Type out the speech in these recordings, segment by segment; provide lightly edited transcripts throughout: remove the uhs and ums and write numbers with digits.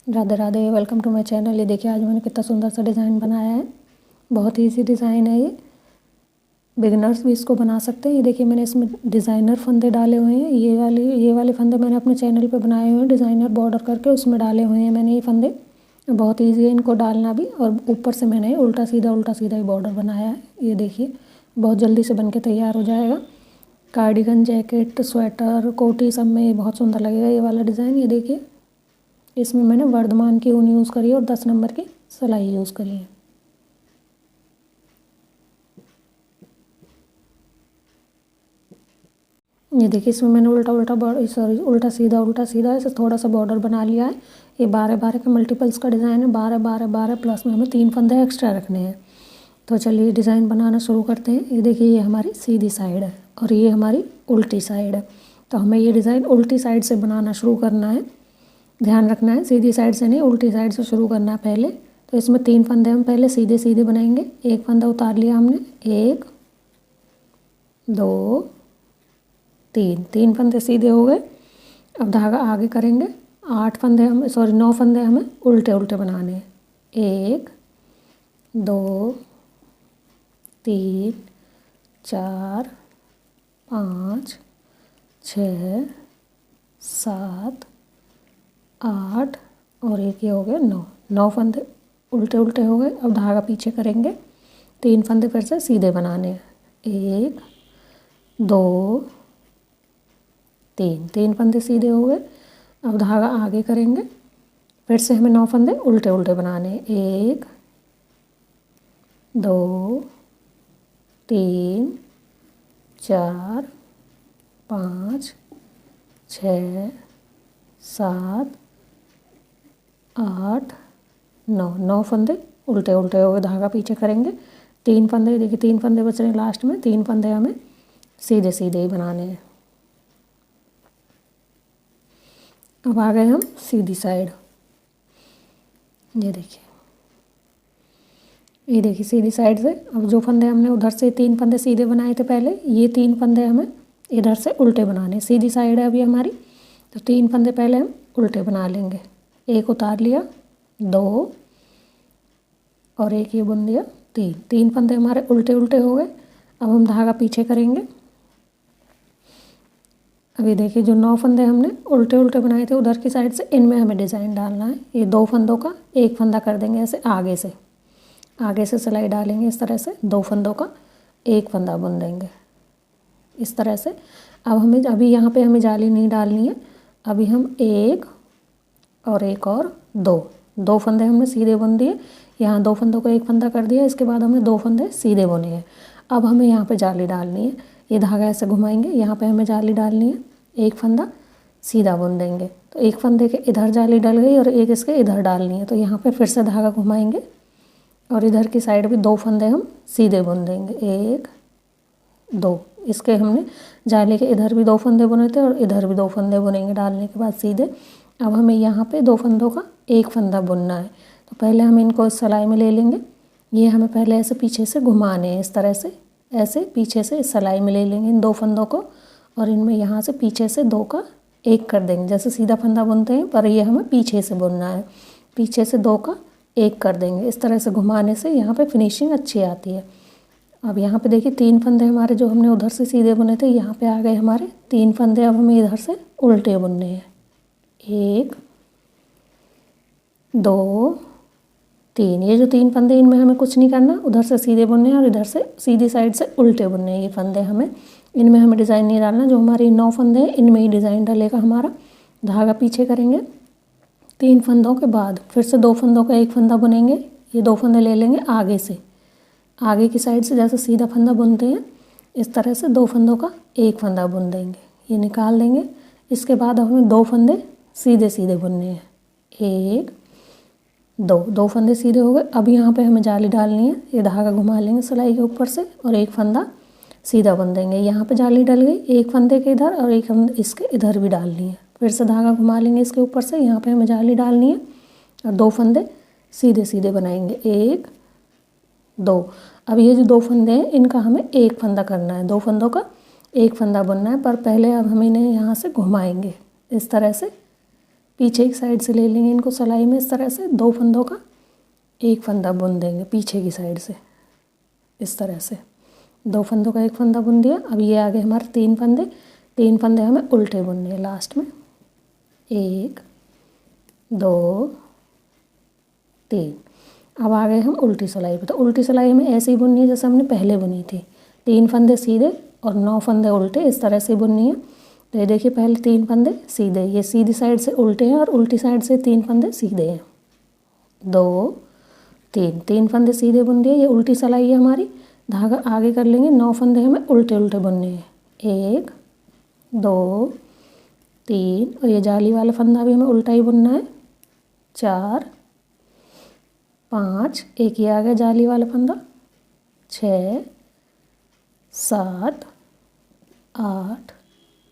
Radhe Radhe, welcome to my channel. ये देखिए आज मैंने कितना सुंदर सा डिज़ाइन बनाया है। बहुत ही इजी डिज़ाइन है ये, बिगिनर्स भी इसको बना सकते हैं। ये देखिए मैंने इसमें डिज़ाइनर फंदे डाले हुए हैं। ये वाले फंदे मैंने अपने चैनल पे बनाए हुए हैं, डिज़ाइनर बॉर्डर करके उसमें डाले हुए हैं मैंने ये फंदे। बहुत ईजी है इनको डालना भी। और ऊपर से मैंने उल्टा सीधा ही बॉर्डर बनाया है। ये देखिए बहुत जल्दी से बन के तैयार हो जाएगा। कार्डिगन, जैकेट, स्वेटर, कोटी सब में ये बहुत सुंदर लगेगा ये वाला डिज़ाइन। ये देखिए इसमें मैंने वर्धमान की ऊन यूज़ करी है और 10 नंबर की सिलाई यूज़ करी है। ये देखिए इसमें मैंने उल्टा सीधा ऐसे थोड़ा सा बॉर्डर बना लिया है। ये 12-12 के मल्टीपल्स का डिज़ाइन है। 12-12-12 प्लस में हमें 3 फंदे एक्स्ट्रा रखने हैं। तो चलिए डिज़ाइन बनाना शुरू करते हैं। ये देखिए ये हमारी सीधी साइड है और ये हमारी उल्टी साइड है। तो हमें ये डिज़ाइन उल्टी साइड से बनाना शुरू करना है। ध्यान रखना है सीधी साइड से नहीं, उल्टी साइड से शुरू करना है पहले। तो इसमें 3 फंदे हम पहले सीधे सीधे बनाएंगे। एक फंदा उतार लिया हमने, 1 2 3 फंदे सीधे हो गए। अब धागा आगे करेंगे। 9 फंदे हमें उल्टे उल्टे बनाने हैं। 1 2 3 4 5 6 7 8 और एक ये हो गया 9 फंदे उल्टे उल्टे हो गए। अब धागा पीछे करेंगे। 3 फंदे फिर से सीधे बनाने हैं। 1 2 3 फंदे सीधे हो गए। अब धागा आगे करेंगे। फिर से हमें 9 फंदे उल्टे उल्टे बनाने हैं। 1 2 3 4 5 6 7 8 9 फंदे उल्टे उल्टे हो गए। धागा पीछे करेंगे। 3 फंदे, देखिए 3 फंदे बच रहे हैं लास्ट में। 3 फंदे हमें सीधे सीधे ही बनाने हैं। अब आ गए हम सीधी साइड। ये देखिए सीधी साइड से अब जो फंदे हमने उधर से 3 फंदे सीधे बनाए थे पहले, ये 3 फंदे हमें इधर से उल्टे बनाने। सीधी साइड है अभी हमारी, तो 3 फंदे पहले हम उल्टे बना लेंगे। एक उतार लिया, 2 और एक ये बुन दिया, 3 फंदे हमारे उल्टे उल्टे हो गए। अब हम धागा पीछे करेंगे। अभी देखिए जो 9 फंदे हमने उल्टे उल्टे बनाए थे उधर की साइड से, इनमें हमें डिज़ाइन डालना है। ये 2 फंदों का एक फंदा कर देंगे ऐसे आगे से सिलाई डालेंगे इस तरह से। 2 फंदों का एक फंदा बुन देंगे इस तरह से। अब हमें अभी यहाँ पे हमें जाली नहीं डालनी है। अभी हम 1 और 2 फंदे हमने सीधे बुन दिए। यहाँ 2 फंदों को एक फंदा कर दिया। इसके बाद हमें 2 फंदे सीधे बुने हैं। अब हमें यहाँ पे जाली डालनी है। ये धागा ऐसे घुमाएंगे, यहाँ पे हमें जाली डालनी है। एक फंदा सीधा बुन देंगे, तो एक फंदे के इधर जाली डल गई और एक इसके इधर डालनी है। तो यहाँ पे फिर से धागा घुमाएंगे और इधर की साइड भी 2 फंदे हम सीधे बुन देंगे। 1 2, इसके हमने जाली के इधर भी 2 फंदे बुने थे और इधर भी 2 फंदे बुनेंगे डालने के बाद सीधे। अब हमें यहाँ पे 2 फंदों का एक फंदा बुनना है। तो पहले हम इनको इस सिलाई में ले लेंगे। ये हमें पहले ऐसे पीछे से घुमाने हैं इस तरह से, ऐसे पीछे से इस सिलाई में ले लेंगे इन 2 फंदों को और इनमें यहाँ से पीछे से 2 का एक कर देंगे। जैसे सीधा फंदा बुनते हैं पर ये हमें पीछे से बुनना है। पीछे से 2 का एक कर देंगे। इस तरह से घुमाने से यहाँ पे फिनिशिंग अच्छी आती है। अब यहाँ पे देखिए 3 फंदे हमारे जो हमने उधर से सीधे बुने थे यहाँ पे आ गए हमारे 3 फंदे। अब हमें इधर से उल्टे बुनने हैं। 1 2 3, ये जो 3 फंदे इनमें हमें कुछ नहीं करना, उधर से सीधे बुनने हैं और इधर से सीधी साइड से उल्टे बुनने हैं। ये फंदे हमें, इनमें हमें डिज़ाइन नहीं डालना। जो हमारी 9 फंदे हैं इनमें ही डिज़ाइन डलेगा हमारा। धागा पीछे करेंगे। 3 फंदों के बाद फिर से 2 फंदों का एक फंदा बुनेंगे। ये 2 फंदे ले लेंगे आगे से, आगे की साइड से जैसे सीधा फंदा बुनते हैं इस तरह से 2 फंदों का एक फंदा बुन देंगे। ये निकाल देंगे। इसके बाद हमें 2 फंदे सीधे सीधे बुनने हैं। 1 2 फंदे सीधे हो गए। अब यहाँ पे हमें जाली डालनी है। ये धागा घुमा लेंगे सिलाई के ऊपर से और एक फंदा सीधा बुन देंगे। यहाँ पे जाली डल गई, एक फंदे के इधर और एक फंदे इसके इधर भी डालनी है। फिर से धागा घुमा लेंगे इसके ऊपर से, यहाँ पे हमें जाली डालनी है और 2 फंदे सीधे सीधे बनाएंगे। 1 2, अब ये जो 2 फंदे हैं इनका हमें एक फंदा करना है। 2 फंदों का एक फंदा बुनना है, पर पहले अब हम इन्हें यहाँ से घुमाएंगे इस तरह से पीछे की साइड से ले लेंगे इनको सिलाई में, इस तरह से 2 फंदों का एक फंदा बुन देंगे पीछे की साइड से, इस तरह से 2 फंदों का एक फंदा बुन दिया। अब ये आगे हमारे 3 फंदे, 3 फंदे हमें उल्टे बुनने हैं लास्ट में, 1 2 3। अब आ गए हम उल्टी सिलाई पे। तो उल्टी सिलाई हमें ऐसे ही बुननी है जैसे हमने पहले बुनी थी, 3 फंदे सीधे और 9 फंदे उल्टे, इस तरह से बुननी है। तो ये देखिए पहले 3 फंदे सीधे, ये सीधी साइड से उल्टे हैं और उल्टी साइड से 3 फंदे सीधे हैं, 2 3, 3 फंदे सीधे बुन दिए। ये उल्टी सिलाई है हमारी। धागा आगे कर लेंगे, 9 फंदे हमें उल्टे उल्टे बुनने हैं, 1 2 3, और ये जाली वाला फंदा भी हमें उल्टा ही बुनना है, 4 5, एक ये आ गया जाली वाला फंदा, 6 7 8,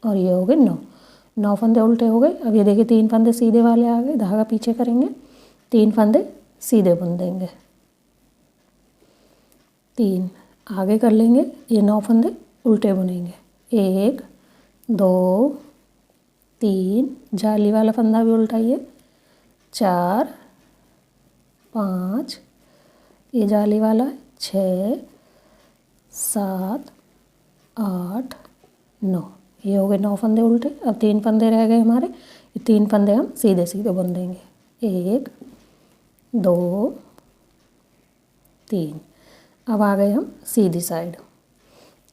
और ये हो गए 9, 9 फंदे उल्टे हो गए। अब ये देखिए 3 फंदे सीधे वाले आ गए, धागा पीछे करेंगे, 3 फंदे सीधे बुन देंगे, 3 आगे कर लेंगे, ये 9 फंदे उल्टे बुनेंगे, 1 2 3, जाली वाला फंदा भी उल्टाइए, 4 5, ये जाली वाला, 6 7 8 9, ये हो गए 9 फंदे उल्टे। अब 3 फंदे रह गए हमारे, ये 3 फंदे हम सीधे सीधे बुन देंगे, 1 2 3। अब आ गए हम सीधी साइड।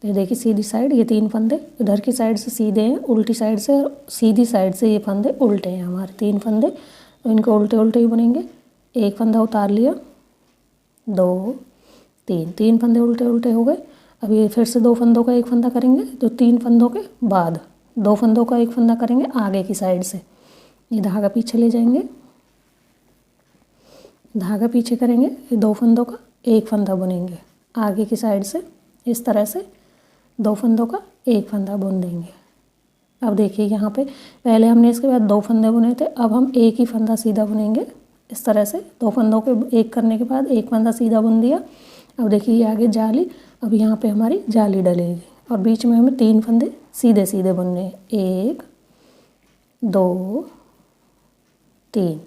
तो ये देखिए सीधी साइड, ये 3 फंदे उधर की साइड से सीधे हैं, उल्टी साइड से और सीधी साइड से ये फंदे उल्टे हैं हमारे 3 फंदे, तो इनको उल्टे उल्टे ही बुनेंगे। एक फंदा उतार लिया, 2 3, 3 फंदे उल्टे उल्टे हो गए। अब ये फिर से 2 फंदों का एक फंदा करेंगे, तो 3 फंदों के बाद 2 फंदों का एक फंदा करेंगे आगे की साइड से, ये धागा पीछे ले जाएंगे, धागा पीछे करेंगे, ये 2 फंदों का एक फंदा बुनेंगे आगे की साइड से, इस तरह से 2 फंदों का एक फंदा बुन देंगे। अब देखिए यहाँ पे पहले हमने इसके बाद 2 फंदे बुने थे, अब हम एक ही फंदा सीधा बुनेंगे, इस तरह से 2 फंदों के एक करने के बाद एक फंदा सीधा बुन दिया। अब देखिए ये आगे जाली, अब यहाँ पे हमारी जाली डलेगी और बीच में हमें 3 फंदे सीधे सीधे बुनने हैं, 1 2 3।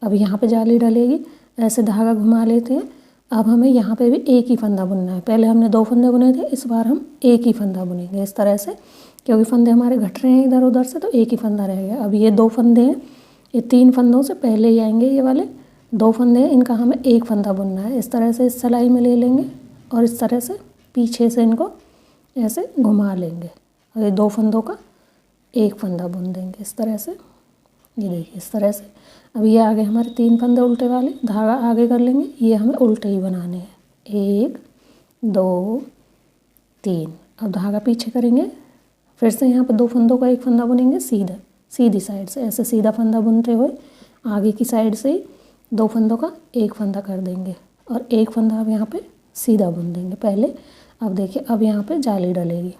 अब यहाँ पे जाली डलेगी, ऐसे धागा घुमा लेते हैं। अब हमें यहाँ पे भी एक ही फंदा बुनना है, पहले हमने 2 फंदे बुने थे, इस बार हम एक ही फंदा बुनेंगे इस तरह से, क्योंकि फंदे हमारे घट रहे हैं इधर उधर से, तो एक ही फंदा रह गया। अब ये 2 फंदे हैं, ये 3 फंदों से पहले ही आएंगे, ये वाले 2 फंदे हैं, इनका हमें एक फंदा बुनना है, इस तरह से इस सिलाई में ले लेंगे और इस तरह से पीछे से इनको ऐसे घुमा लेंगे और ये 2 फंदों का एक फंदा बुन देंगे इस तरह से, ये देखिए इस तरह से। अब ये आगे हमारे 3 फंदे उल्टे वाले, धागा आगे कर लेंगे, ये हमें उल्टे ही बनाने हैं, 1 2 3। अब धागा पीछे करेंगे, फिर से यहाँ पर 2 फंदों का एक फंदा बुनेंगे सीधा, सीधी साइड से ऐसे सीधा फंदा बुनते हुए आगे की साइड से ही 2 फंदों का एक फंदा कर देंगे और एक फंदा अब यहाँ पे सीधा बुन देंगे पहले। अब देखिए अब यहाँ पे जाली डलेगी,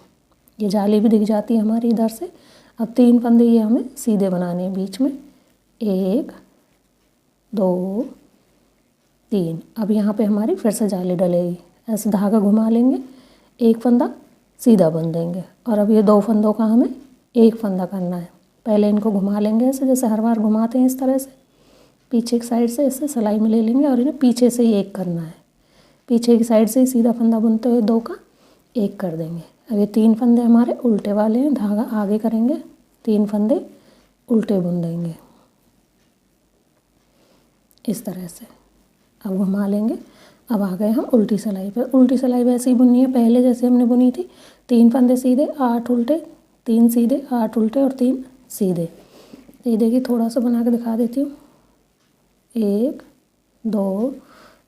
ये जाली भी दिख जाती है हमारी इधर से। अब 3 फंदे ये हमें सीधे बनाने हैं बीच में, 1 2 3। अब यहाँ पे हमारी फिर से जाली डलेगी, ऐसे धागा घुमा लेंगे, एक फंदा सीधा बुन देंगे और अब ये 2 फंदों का हमें एक फंदा करना है। पहले इनको घुमा लेंगे ऐसे, जैसे हर बार घुमाते हैं इस तरह से, पीछे की साइड से ऐसे सिलाई में ले लेंगे और इन्हें पीछे से ही एक करना है, पीछे की साइड से ही सीधा फंदा बुनते हुए 2 का एक कर देंगे। अब ये 3 फंदे हमारे उल्टे वाले हैं, धागा आगे करेंगे, 3 फंदे उल्टे बुन देंगे इस तरह से। अब घुमा लेंगे, अब आ गए हम उल्टी सिलाई पर। उल्टी सिलाई वैसे ही बुननी है पहले जैसे हमने बुनी थी, 3 फंदे सीधे 8 उल्टे, 3 सीधे 8 उल्टे और 3 सीधे। ये देखिए थोड़ा सा बना के दिखा देती हूँ, 1 2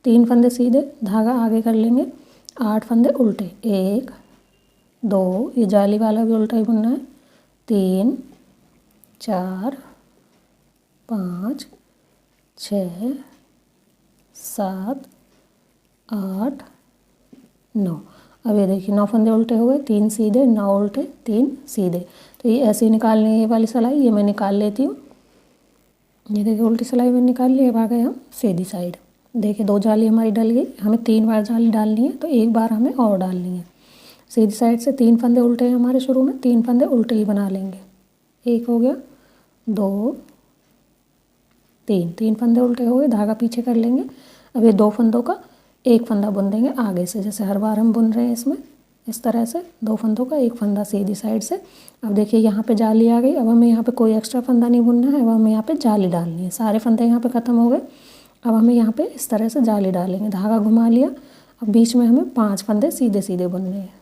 3 फंदे सीधे, धागा आगे कर लेंगे, 8 फंदे उल्टे, 1 2, ये जाली वाला भी उल्टा ही बुनना है, 3 4 5 6 7 8 9। अब ये देखिए 9 फंदे उल्टे हो गए, 3 सीधे 9 उल्टे 3 सीधे। तो ये ऐसे ही निकालनी है, ये वाली सिलाई ये मैं निकाल लेती हूँ। ये देखिए उल्टी सिलाई में निकाल ली। अब आ गए हम सीधी साइड। देखिए 2 जाली हमारी डल गई, हमें 3 बार जाली डालनी है, तो एक बार हमें और डालनी है। सीधी साइड से 3 फंदे उल्टे हैं हमारे, शुरू में 3 फंदे उल्टे ही बना लेंगे, एक हो गया, 2 तीन फंदे उल्टे हो गए, धागा पीछे कर लेंगे। अब ये 2 फंदों का एक फंदा बुन देंगे आगे से, जैसे हर बार हम बुन रहे हैं इसमें, इस तरह से 2 फंदों का एक फंदा सीधी साइड से। अब देखिए यहाँ पे जाली आ गई। अब हमें यहाँ पे कोई एक्स्ट्रा फंदा नहीं बुनना है, अब हमें यहाँ पे जाली डालनी है। सारे फंदे यहाँ पे ख़त्म हो गए। अब हमें यहाँ पे इस तरह से जाली डालेंगे, धागा घुमा लिया। अब बीच में हमें 5 फंदे सीधे सीधे बुनने हैं।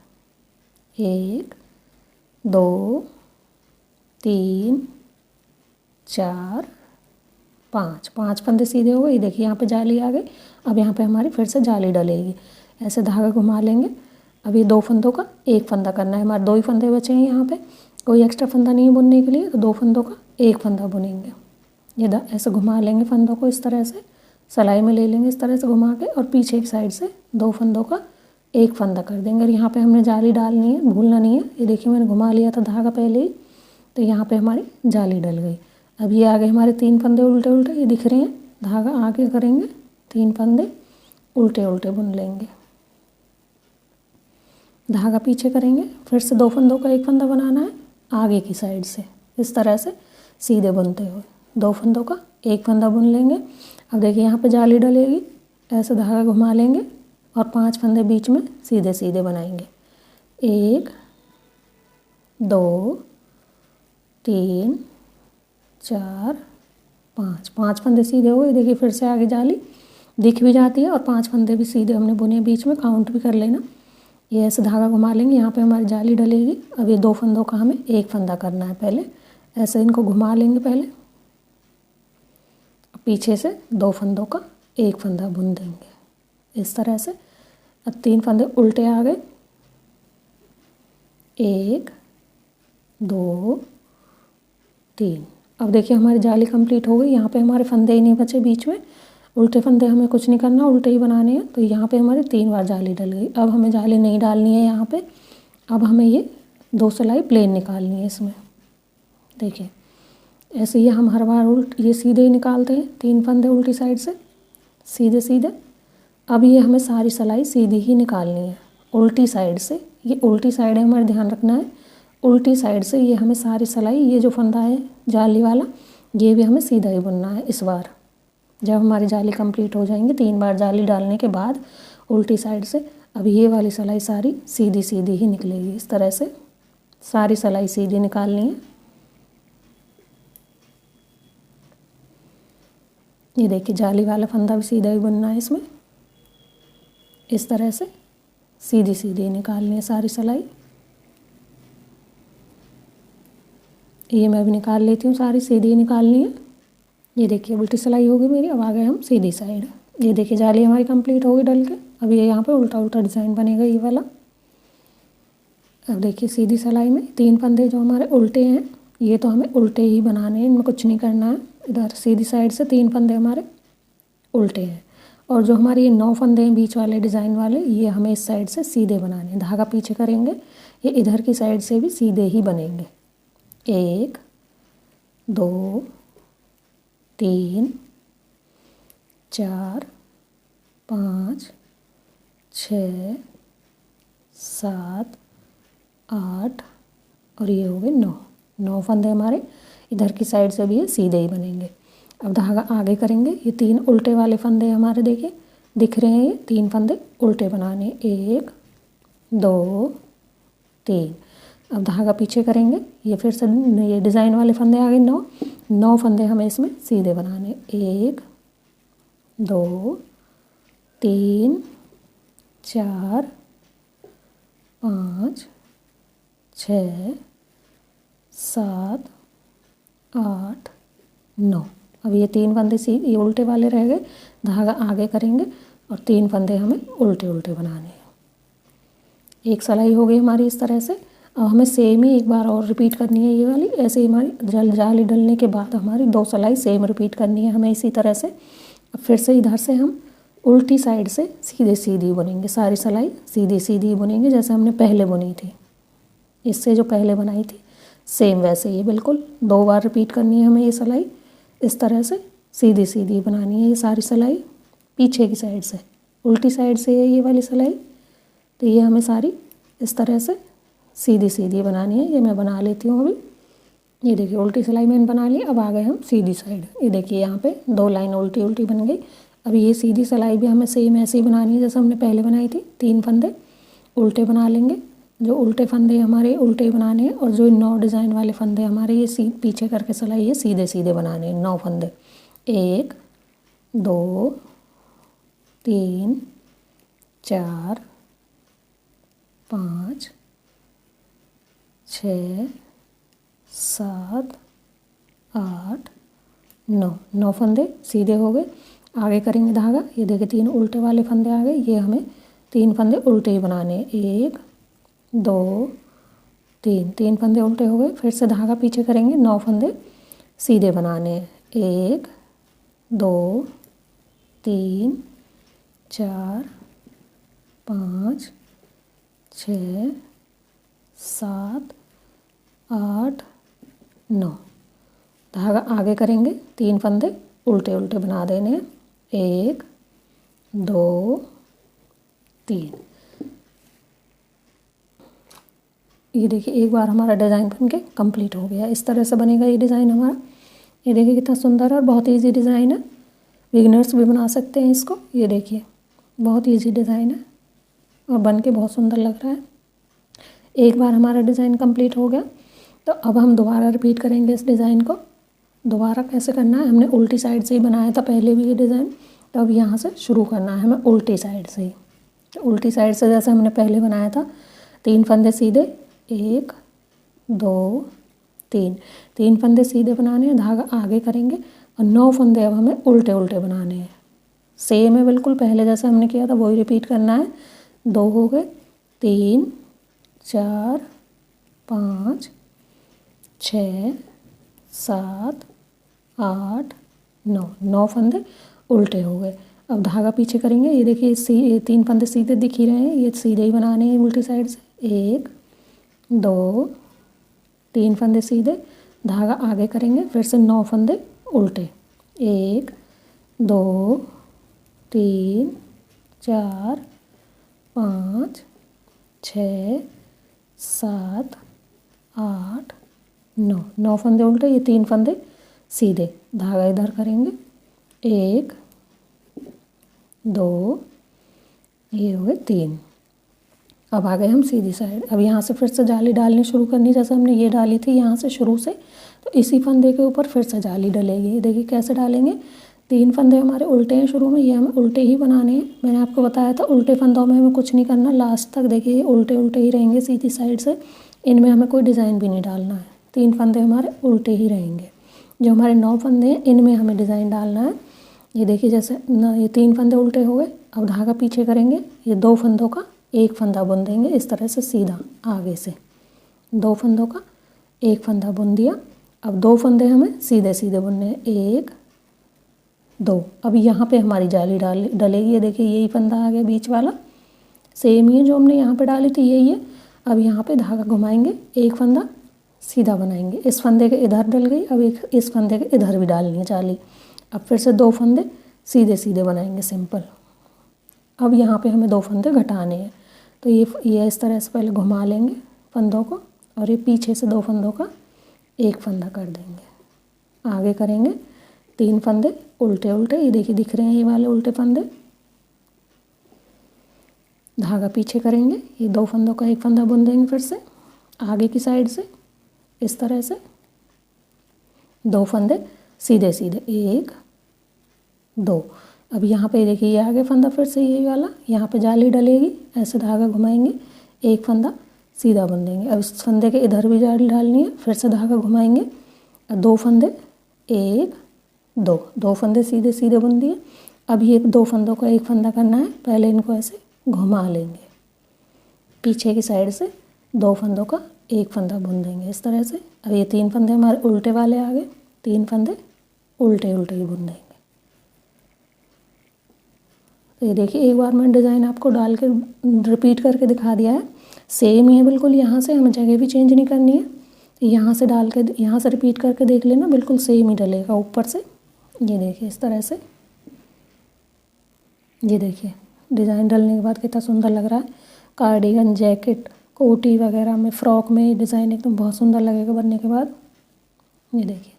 1 2 3 4 5 फंदे सीधे हो गए। देखिए यहाँ पे जाली आ गई। अब यहाँ पे हमारी फिर से जाली डलेगी। ऐसे धागा घुमा लेंगे। अब ये 2 फंदों का एक फंदा करना है। हमारे 2 ही फंदे बचे हैं यहाँ पे, कोई एक्स्ट्रा फंदा नहीं बुनने के लिए, तो 2 फंदों का एक फंदा बुनेंगे। ये ऐसे घुमा लेंगे फंदों को, इस तरह से सिलाई में ले लेंगे, इस तरह से घुमा के, और पीछे की साइड से 2 फंदों का एक फंदा कर देंगे। और यहाँ पे हमने जाली डालनी है, भूलना नहीं है। ये देखिए मैंने घुमा लिया था धागा पहले ही, तो यहाँ पे हमारी जाली डल गई। अब ये आगे हमारे 3 फंदे उल्टे उल्टे ये दिख रहे हैं, धागा आगे करेंगे, 3 फंदे उल्टे उल्टे बुन लेंगे, धागा पीछे करेंगे, फिर से 2 फंदों का एक फंदा बनाना है आगे की साइड से, इस तरह से सीधे बुनते हुए 2 फंदों का एक फंदा बुन लेंगे। अब देखिए यहाँ पे जाली डलेगी, ऐसे धागा घुमा लेंगे और 5 फंदे बीच में सीधे सीधे बनाएंगे। 1 2 3 4 5 फंदे सीधे हो गए। देखिए फिर से आगे जाली दिख भी जाती है और 5 फंदे भी सीधे हमने बुने, बीच में काउंट भी कर लेना। ये ऐसे धागा घुमा लेंगे, यहाँ पे हमारी जाली डलेगी। अब ये 2 फंदों का हमें एक फंदा करना है। पहले ऐसे इनको घुमा लेंगे पहले, पीछे से 2 फंदों का एक फंदा बुन देंगे इस तरह से। अब 3 फंदे उल्टे आ गए, 1 2 3। अब देखिए हमारी जाली कंप्लीट हो गई। यहाँ पे हमारे फंदे ही नहीं बचे बीच में, उल्टे फंदे हमें कुछ नहीं करना, उल्टे ही बनाने हैं। तो यहाँ पे हमारी 3 बार जाली डल गई। अब हमें जाली नहीं डालनी है यहाँ पे। अब हमें ये 2 सिलाई प्लेन निकालनी है इसमें। देखिए ऐसे ही हम हर बार ये सीधे ही निकालते हैं, 3 फंदे उल्टी साइड से सीधे सीधे। अब ये हमें सारी सिलाई सीधी ही निकालनी है उल्टी साइड से। ये उल्टी साइड है, हमारे ध्यान रखना है, उल्टी साइड से ये हमें सारी सिलाई, ये जो फंदा है जाली वाला, ये भी हमें सीधा ही बुनना है इस बार। जब हमारी जाली कंप्लीट हो जाएंगी 3 बार जाली डालने के बाद उल्टी साइड से, अब ये वाली सिलाई सारी सीधी सीधी ही निकलेगी। इस तरह से सारी सिलाई सीधी निकालनी है। ये देखिए जाली वाला फंदा भी सीधा ही बुनना है इसमें, इस तरह से सीधी सीधी निकालनी है सारी सिलाई। ये मैं भी निकाल लेती हूँ, सारी सीधी निकालनी है। ये देखिए उल्टी सिलाई होगी मेरी। अब आ गए हम सीधी साइड। ये देखिए जाली हमारी कंप्लीट हो गई डल के। अब ये यहाँ पे उल्टा उल्टा डिज़ाइन बनेगा ये वाला। अब देखिए सीधी सिलाई में 3 फंदे जो हमारे उल्टे हैं, ये तो हमें उल्टे ही बनाने हैं, इनमें कुछ नहीं करना है। इधर सीधी साइड से 3 फंदे हमारे उल्टे हैं, और जो हमारे ये 9 फंदे हैं बीच वाले डिज़ाइन वाले, ये हमें इस साइड से सीधे बनाने हैं। धागा पीछे करेंगे, ये इधर की साइड से भी सीधे ही बनेंगे। 1 2 3 4 5 6 7 8 और ये हो गए 9 फंदे हमारे इधर की साइड से भी ये सीधे ही बनेंगे। अब धागा आगे करेंगे, ये 3 उल्टे वाले फंदे हमारे देखिए दिख रहे हैं, ये 3 फंदे उल्टे बनाने, 1 2 3। अब धागा पीछे करेंगे, ये फिर से ये डिज़ाइन वाले फंदे आ गए 9 फंदे हमें इसमें सीधे बनाने, 1 2 3 4 5 6 7 8 9। अब ये 3 फंदे ये उल्टे वाले रह गए, धागा आगे करेंगे और 3 फंदे हमें उल्टे उल्टे बनाने हैं। एक सिलाई हो गई हमारी इस तरह से। अब हमें सेम ही एक बार और रिपीट करनी है ये वाली। ऐसे ही हमारी जाली डलने के बाद हमारी 2 सिलाई सेम रिपीट करनी है हमें इसी तरह से। अब फिर से इधर से हम उल्टी साइड से सीधे सीधी बुनेंगे, सारी सिलाई सीधी सीधी बुनेंगे जैसे हमने पहले बुनी थी, इससे जो पहले बनाई थी सेम वैसे ही बिल्कुल 2 बार रिपीट करनी है हमें ये सिलाई। इस तरह से सीधी सीधी बनानी है ये सारी सिलाई पीछे की साइड से, उल्टी साइड से है ये वाली सिलाई। तो ये हमें सारी इस तरह से सीधी सीधी बनानी है। ये मैं बना लेती हूँ अभी। ये देखिए उल्टी सिलाई मैंने बना ली। अब आ गए हम सीधी साइड। ये देखिए यहाँ पे 2 लाइन उल्टी उल्टी बन गई। अब ये सीधी सिलाई भी हमें सेम ऐसे ही बनानी है जैसे हमने पहले बनाई थी। 3 फंदे उल्टे बना लेंगे। जो उल्टे फंदे हमारे उल्टे बनाने हैं और जो 9 डिज़ाइन वाले फंदे हमारे ये पीछे करके सिलाई है सीधे सीधे बनाने हैं 9 फंदे। 1 2 3 4 5 6 7 8 9 फंदे सीधे हो गए। आगे करेंगे धागा। ये देखिए 3 उल्टे वाले फंदे आ गए। ये हमें 3 फंदे उल्टे ही बनाने हैं। 1 2 3 फंदे उल्टे हो गए। फिर से धागा पीछे करेंगे। 9 फंदे सीधे बनाने हैं। 1 2 3 4 5 6 7 8 9। धागा आगे करेंगे। 3 फंदे उल्टे उल्टे बना देने हैं। 1 2 3। ये देखिए एक बार हमारा डिज़ाइन बनके कंप्लीट हो गया। इस तरह से बनेगा ये डिज़ाइन हमारा। ये देखिए कितना सुंदर है और बहुत ईजी डिज़ाइन है। बिगिनर्स भी बना सकते हैं इसको। ये देखिए बहुत ईजी डिज़ाइन है और बनके बहुत सुंदर लग रहा है। एक बार हमारा डिज़ाइन कंप्लीट हो गया तो अब हम दोबारा रिपीट करेंगे इस डिज़ाइन को। दोबारा कैसे करना है, हमने उल्टी साइड से ही बनाया था पहले भी ये डिज़ाइन, तो अब यहाँ से शुरू करना है हमें उल्टी साइड से ही। तो उल्टी साइड से जैसे हमने पहले बनाया था 3 फंदे सीधे 1 2 3 फंदे सीधे बनाने हैं। धागा आगे करेंगे और 9 फंदे अब हमें उल्टे उल्टे बनाने हैं। सेम है बिल्कुल पहले जैसे हमने किया था वही रिपीट करना है। 2 हो गए 3 4 5 6 7 8 9 फंदे उल्टे हो गए। अब धागा पीछे करेंगे। ये देखिए ये 3 फंदे सीधे दिख ही रहे हैं, ये सीधे ही बनाने हैं उल्टी साइड से। 1 2 3 फंदे सीधे, धागा आगे करेंगे, फिर से 9 फंदे उल्टे। 1 2 3 4 5 6 7 8 9 फंदे उल्टे, ये 3 फंदे सीधे, धागा इधर करेंगे। 1 2 ये हो गए 3। अब आ गए हम सीधी साइड। अब यहाँ से फिर से जाली डालनी शुरू करनी, जैसे हमने ये डाली थी यहाँ से शुरू से, तो इसी फंदे के ऊपर फिर से जाली डलेगी। देखिए कैसे डालेंगे। 3 फंदे हमारे उल्टे हैं शुरू में, ये हमें उल्टे ही बनाने हैं। मैंने आपको बताया था उल्टे फंदों में हमें कुछ नहीं करना, लास्ट तक देखिए ये उल्टे उल्टे ही रहेंगे सीधी साइड से, इनमें हमें कोई डिज़ाइन भी नहीं डालना है। 3 फंदे हमारे उल्टे ही रहेंगे। जो हमारे 9 फंदे हैं इनमें हमें डिज़ाइन डालना है। ये देखिए जैसे ये 3 फंदे उल्टे हो गए। अब धागा पीछे करेंगे, ये 2 फंदों का 1 फंदा बुन देंगे इस तरह से सीधा आगे से। 2 फंदों का 1 फंदा बुन दिया। अब 2 फंदे हमें सीधे सीधे बुनने हैं। 1 2। अब यहाँ पे हमारी जाली डलेगी। ये देखिए यही फंदा आ गया बीच वाला, सेम ही है जो हमने यहाँ पे डाली थी, यही है। अब यहाँ पे धागा घुमाएंगे, 1 फंदा सीधा बनाएंगे, इस फंदे के इधर डल गई। अब एक इस फंदे के इधर भी डालनी है जाली। अब फिर से 2 फंदे सीधे सीधे बनाएंगे सिंपल। अब यहाँ पे हमें 2 फंदे घटाने हैं, तो ये इस तरह से पहले घुमा लेंगे फंदों को, और ये पीछे से 2 फंदों का 1 फंदा कर देंगे। आगे करेंगे 3 फंदे उल्टे उल्टे, ये देखिए दिख रहे हैं ये वाले उल्टे फंदे। धागा पीछे करेंगे, ये 2 फंदों का 1 फंदा बुन देंगे फिर से आगे की साइड से इस तरह से। 2 फंदे सीधे सीधे 1 2। अब यहाँ पे देखिए ये आगे फंदा फिर से यही वाला, यहाँ पे जाली डलेगी, ऐसे धागा घुमाएंगे, 1 फंदा सीधा बुन देंगे। अब इस फंदे के इधर भी जाली डालनी है, फिर से धागा घुमाएंगे, 2 फंदे 1 2 फंदे सीधे सीधे बुन दिए। अब ये 2 फंदों का 1 फंदा करना है, पहले इनको ऐसे घुमा लेंगे, पीछे की साइड से 2 फंदों का 1 फंदा बुन देंगे इस तरह से। अब ये 3 फंदे हमारे उल्टे वाले आ गए, 3 फंदे उल्टे उल्टे ही बुन देंगे। तो ये देखिए एक बार मैंने डिज़ाइन आपको डाल के रिपीट करके दिखा दिया है, सेम ही है बिल्कुल। यहाँ से हमें जगह भी चेंज नहीं करनी है, यहाँ से डाल के यहाँ से रिपीट करके देख लेना, बिल्कुल सेम ही डलेगा ऊपर से। ये देखिए इस तरह से, ये देखिए डिज़ाइन डलने के बाद कितना सुंदर लग रहा है। कार्डिगन, जैकेट, कोटी वगैरह में, फ्रॉक में डिज़ाइन एकदम बहुत सुंदर लगेगा बनने के बाद। ये देखिए